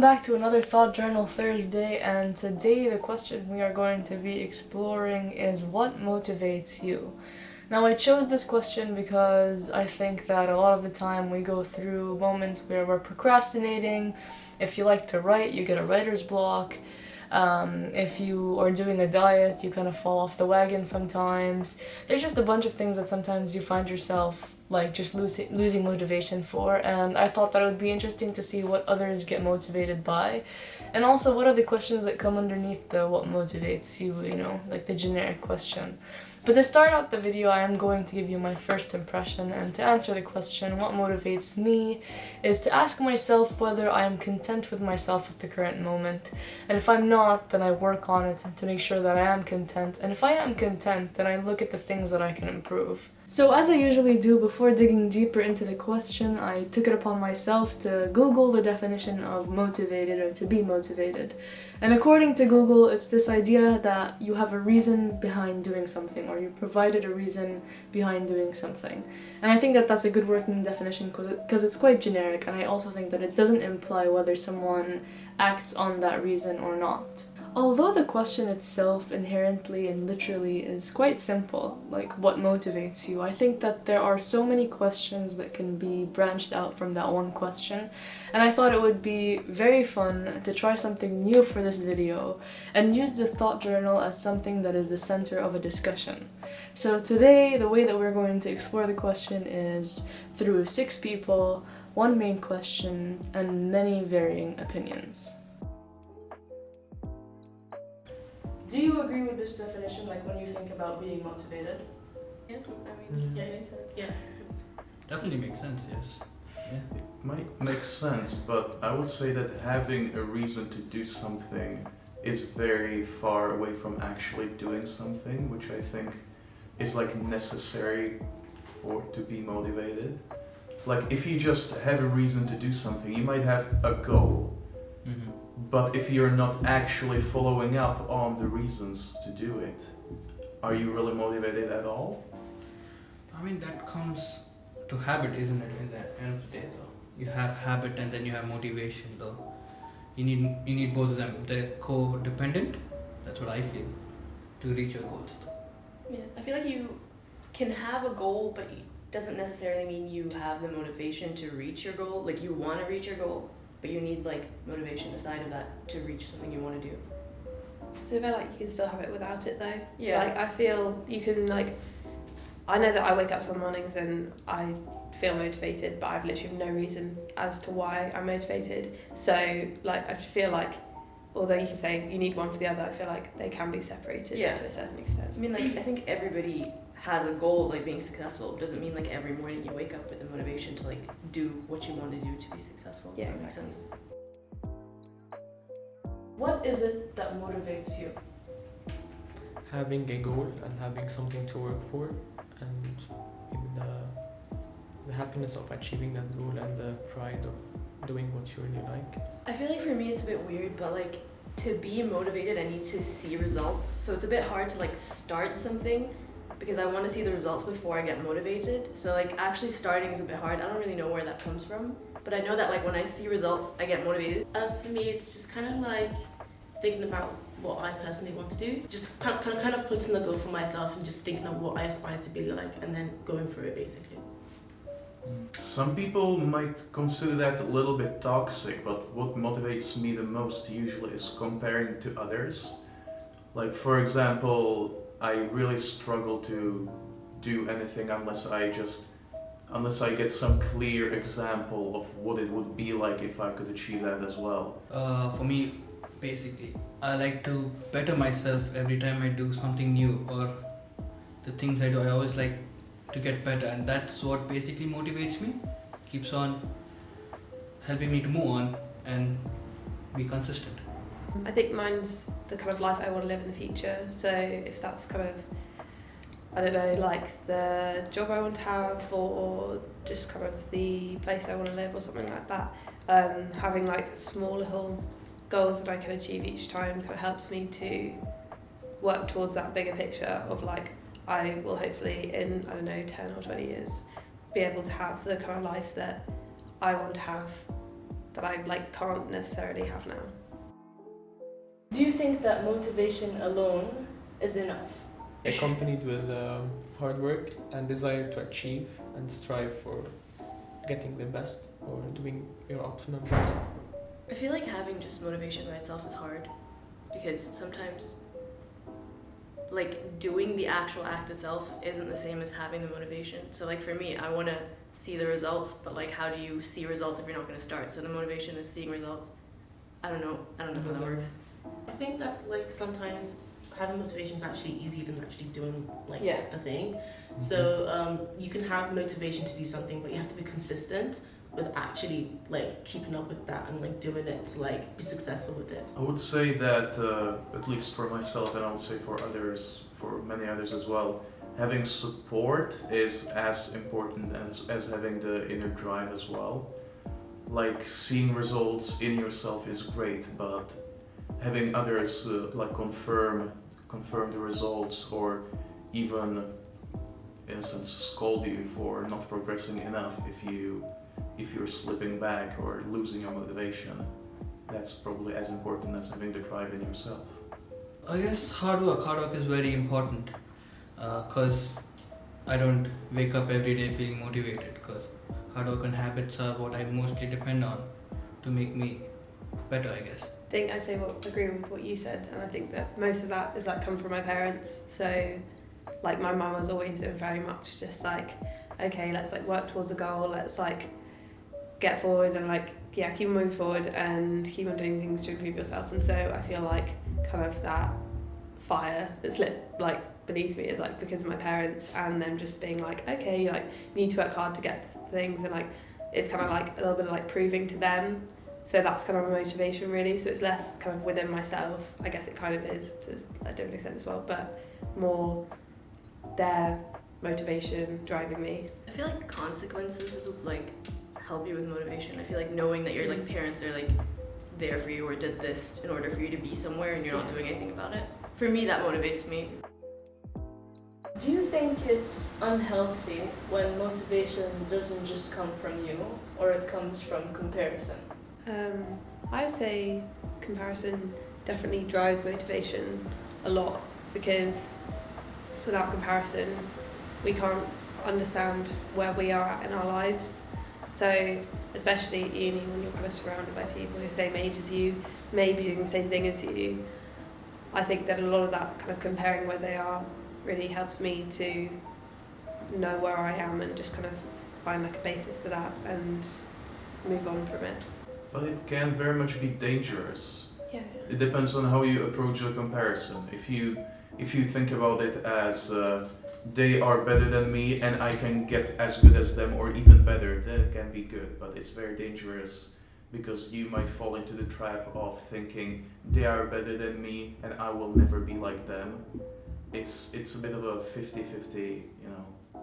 back to another Thought Journal Thursday, and today the question we are going to be exploring is what motivates you? Now, I chose this question because I think that a lot of the time we go through moments where we're procrastinating. If you like to write, you get a writer's block. If you are doing a diet, you kind of fall off the wagon sometimes. There's just a bunch of things that sometimes you find yourself like just losing motivation for, and I thought that it would be interesting to see what others get motivated by, and also what are the questions that come underneath the what motivates you, like the generic question. But to start out the video, I am going to give you my first impression, and to answer the question, what motivates me, is to ask myself whether I am content with myself at the current moment. And if I'm not, then I work on it to make sure that I am content. And if I am content, then I look at the things that I can improve. So as I usually do before digging deeper into the question, I took it upon myself to Google the definition of motivated or to be motivated. And according to Google, it's this idea that you have a reason behind doing something, or you provided a reason behind doing something. And I think that that's a good working definition because it's quite generic, and I also think that it doesn't imply whether someone acts on that reason or not. Although the question itself inherently and literally is quite simple, like what motivates you, I think that there are so many questions that can be branched out from that one question, and I thought it would be very fun to try something new for this video and use the thought journal as something that is the center of a discussion. So today, the way that we're going to explore the question is through 6 people, one main question, and many varying opinions. Do you agree with this definition, like when you think about being motivated? Yeah, it makes sense. Yeah. Definitely makes sense, yes. Yeah. It might make sense, but I would say that having a reason to do something is very far away from actually doing something, which I think is like necessary to be motivated. Like if you just have a reason to do something, you might have a goal. Mm-hmm. But if you're not actually following up on the reasons to do it, are you really motivated at all? I mean, that comes to habit, isn't it, in the end of the day, though? You have habit and then you have motivation, though. You need both of them. They're co-dependent, that's what I feel, to reach your goals, though. Yeah, I feel like you can have a goal, but it doesn't necessarily mean you have the motivation to reach your goal. Like, you want to reach your goal, but you need like motivation aside of that to reach something you want to do. So I feel like you can still have it without it though. Yeah. Like I feel you can I know that I wake up some mornings and I feel motivated, but I've literally no reason as to why I'm motivated. So I feel like although you can say you need one for the other, I feel like they can be separated to a certain extent. I mean, I think everybody has a goal of being successful. It doesn't mean every morning you wake up with the motivation to do what you want to do to be successful. Yeah, that makes sense. What is it that motivates you? Having a goal and having something to work for, and maybe the happiness of achieving that goal and the pride of doing what you really like. I feel like for me it's a bit weird, but to be motivated I need to see results. So it's a bit hard to start something because I want to see the results before I get motivated. So actually starting is a bit hard. I don't really know where that comes from, but I know that when I see results I get motivated. For me it's just kind of thinking about what I personally want to do. Just kind of putting a goal for myself and just thinking of what I aspire to be like and then going through it basically. Some people might consider that a little bit toxic, but what motivates me the most usually is comparing to others. For example, I really struggle to do anything unless I get some clear example of what it would be like if I could achieve that as well. For me, basically, I like to better myself every time I do something new, or the things I do, I always like to get better, and that's what basically motivates me, keeps on helping me to move on and be consistent. I think mine's the kind of life I want to live in the future. So if that's I don't know, the job I want to have, or just the place I want to live or something like that, having small little goals that I can achieve each time helps me to work towards that bigger picture of I will hopefully in 10 or 20 years be able to have the kind of life that I want to have that I like can't necessarily have now. Do you think that motivation alone is enough? Accompanied with hard work and desire to achieve and strive for getting the best or doing your optimum best. I feel like having just motivation by itself is hard because sometimes like doing the actual act itself isn't the same as having the motivation. So like for me, I want to see the results, but like how do you see results if you're not going to start? So the motivation is seeing results. I don't know how that works. I think that like sometimes having motivation is actually easier than actually doing like Yeah. the thing. So you can have motivation to do something, but you have to be consistent with actually like keeping up with that and like doing it to like be successful with it. I would say that, at least for myself, and I would say for others, for many others as well, having support is as important as having the inner drive as well. Like seeing results in yourself is great, but having others like confirm the results, or even in a sense scold you for not progressing enough if you're slipping back or losing your motivation, that's probably as important as having the drive in yourself. I guess hard work is very important, because I don't wake up every day feeling motivated, because hard work and habits are what I mostly depend on to make me better, I guess. I think I agree with what you said, and I think that most of that is like come from my parents. So like my mum was always doing very much just like, okay, let's like work towards a goal, let's like get forward and like keep moving forward and keep on doing things to improve yourself. And so I feel like kind of that fire that's lit like beneath me is like because of my parents and them just being like, okay, like you need to work hard to get things, and like it's kind of like a little bit of like proving to them. So that's kind of a motivation really. So it's less kind of within myself. I guess it kind of is to a different extent as well, but more their motivation driving me. I feel like consequences like help you with motivation. I feel like knowing that your like parents are like there for you or did this in order for you to be somewhere and you're not doing anything about it. For me, that motivates me. Do you think it's unhealthy when motivation doesn't just come from you, or it comes from comparison? I would say comparison definitely drives motivation a lot, because without comparison we can't understand where we are at in our lives. So especially at uni, when you're kind of surrounded by people who are the same age as you, maybe doing the same thing as you, I think that a lot of that kind of comparing where they are really helps me to know where I am and just kind of find like a basis for that and move on from it. But it can very much be dangerous. Yeah. It depends on how you approach the comparison. If you think about it as they are better than me and I can get as good as them or even better, then it can be good. But it's very dangerous because you might fall into the trap of thinking they are better than me and I will never be like them. It's a bit of a 50-50, you know,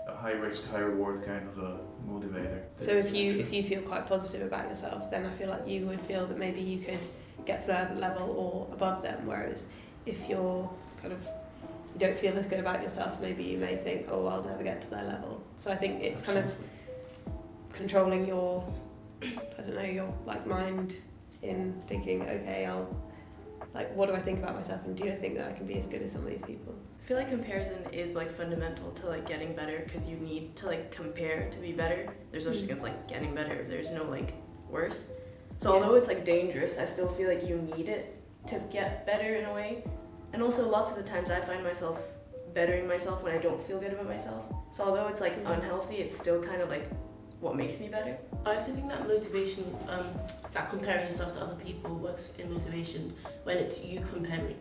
a high risk, high reward kind of a motivator. So if you feel quite positive about yourself, then I feel like you would feel that maybe you could get to their level or above them. Whereas if you're kind of, you don't feel as good about yourself, maybe you may think, oh, I'll never get to their level. So I think it's kind of controlling your, I don't know, your like mind in thinking, okay, what do I think about myself, and do I think that I can be as good as some of these people? I feel like comparison is like fundamental to like getting better, because you need to like compare to be better. There's no such thing as like getting better. There's no like worse. So although it's like dangerous, I still feel like you need it to get better in a way. And also lots of the times I find myself bettering myself when I don't feel good about myself. So although it's like unhealthy, it's still kind of like what makes me better. I also think that motivation, that comparing yourself to other people works in motivation when it's you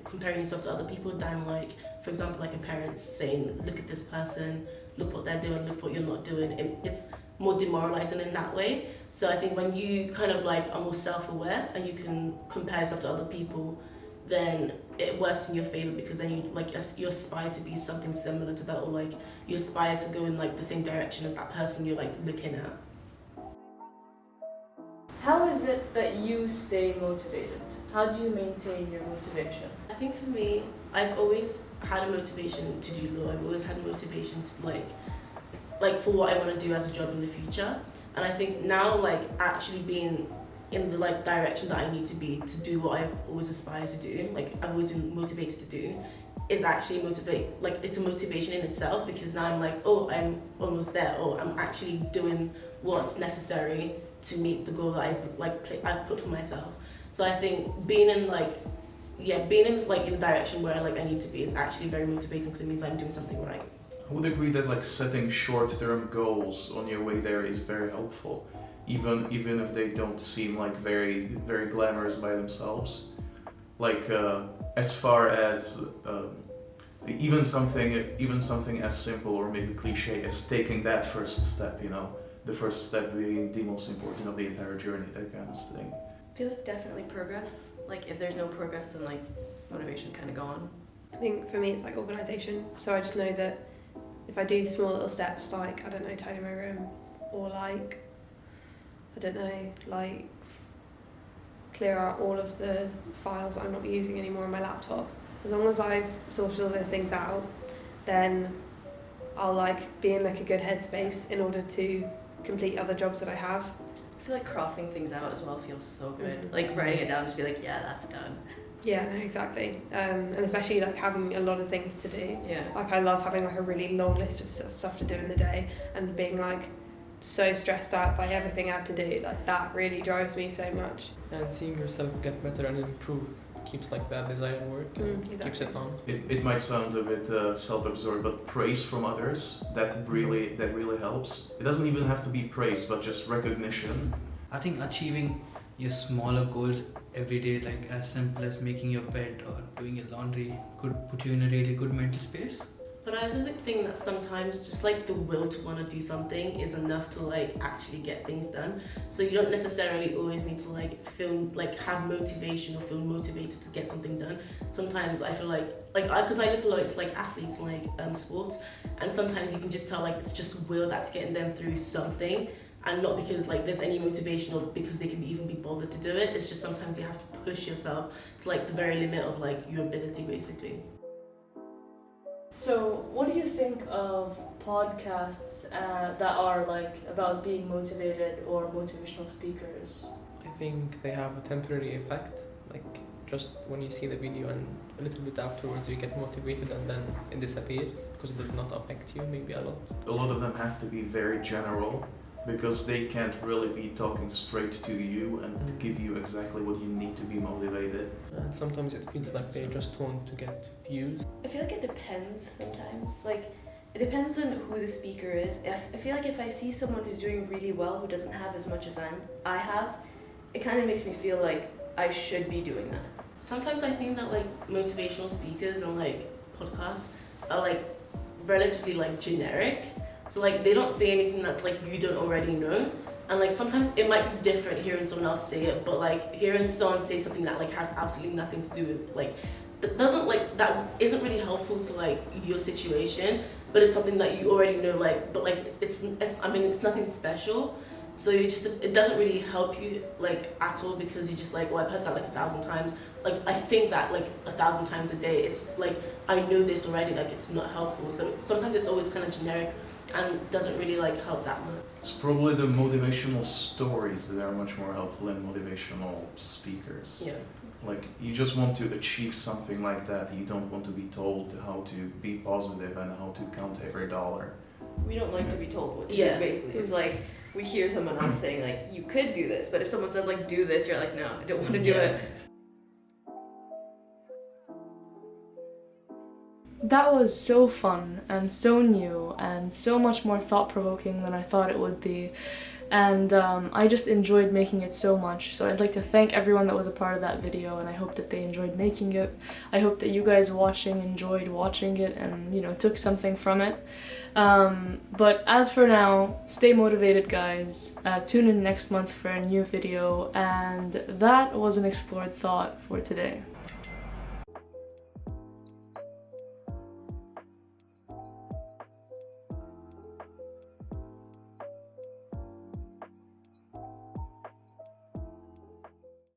comparing yourself to other people than like, for example, like a parent saying, look at this person, look what they're doing, look what you're not doing. It's more demoralizing in that way. So I think when you kind of like are more self-aware and you can compare yourself to other people, then it works in your favor, because then you aspire to be something similar to that, or like you aspire to go in like the same direction as that person you're like looking at. How is it that you stay motivated? How do you maintain your motivation? I think for me, I've always had a motivation to do law. I've always had a motivation to like for what I want to do as a job in the future. And I think now, like, actually being in the like direction that I need to be to do what I've always aspired to do, like I've always been motivated to do, is actually it's a motivation in itself, because now I'm like, oh, I'm almost there, or I'm actually doing what's necessary to meet the goal that I've put for myself. So I think being in the direction where like I need to be is actually very motivating, because it means I'm doing something right. I would agree that like setting short-term goals on your way there is very helpful, even if they don't seem like very very glamorous by themselves. Like as far as even something as simple or maybe cliche as taking that first step, the first step being the most important of the entire journey, that kind of thing. I feel like definitely progress. Like if there's no progress, then like motivation kind of gone. I think for me it's like organisation. So I just know that if I do small little steps, like, I don't know, tidy my room, or like, I don't know, like clear out all of the files that I'm not using anymore on my laptop, as long as I've sorted all those things out, then I'll like be in like a good headspace in order to complete other jobs that I have. I feel like crossing things out as well feels so good. Like writing it down, just be like, yeah, that's done. Yeah, no, exactly. And especially like having a lot of things to do. Yeah. Like I love having like a really long list of stuff to do in the day, and being like so stressed out by everything I have to do. Like that really drives me so much. And seeing yourself get better and improve keeps like that desire work and keeps it on. It might sound a bit self-absorbed, but praise from others, that really helps. It doesn't even have to be praise, but just recognition. I think achieving your smaller goals every day, like as simple as making your bed or doing your laundry, could put you in a really good mental space. But I also think that sometimes just like the will to want to do something is enough to like actually get things done. So you don't necessarily always need to like have motivation or feel motivated to get something done. Sometimes I feel because I look a lot into like athletes and like sports, and sometimes you can just tell like it's just will that's getting them through something, and not because like there's any motivation or because they can even be bothered to do it. It's just sometimes you have to push yourself to like the very limit of like your ability, basically. So, what do you think of podcasts that are like about being motivated or motivational speakers? I think they have a temporary effect, like just when you see the video and a little bit afterwards you get motivated and then it disappears because it does not affect you maybe a lot. A lot of them have to be very general, because they can't really be talking straight to you and give you exactly what you need to be motivated. And sometimes it feels like they just want to get views. I feel like it depends sometimes. Like, it depends on who the speaker is. I feel like if I see someone who's doing really well who doesn't have as much as I have, it kind of makes me feel like I should be doing that. Sometimes I think that like motivational speakers and like podcasts are like relatively like generic. So like they don't say anything that's like you don't already know. And like sometimes it might be different hearing someone else say it, but like hearing someone say something that like has absolutely nothing to do with like that isn't really helpful to like your situation, but it's something that you already know, like, but like it's nothing special. So it doesn't really help you like at all, because you're just like, well, I've heard that like 1,000 times. Like I think that like 1,000 times a day. It's like I know this already. Like it's not helpful. So sometimes it's always kind of generic and doesn't really like help that much. It's probably the motivational stories that are much more helpful than motivational speakers. Yeah. Like you just want to achieve something like that. You don't want to be told how to be positive and how to count every dollar. We don't like to be told what to Yeah. do, basically. It's like we hear someone else saying like, you could do this, but if someone says like, do this, you're like, no, I don't want to do Yeah. it. That was so fun and so new and so much more thought-provoking than I thought it would be. And I just enjoyed making it so much. So I'd like to thank everyone that was a part of that video, and I hope that they enjoyed making it. I hope that you guys watching enjoyed watching it and, took something from it. But as for now, stay motivated, guys. Tune in next month for a new video, and that was an explored thought for today.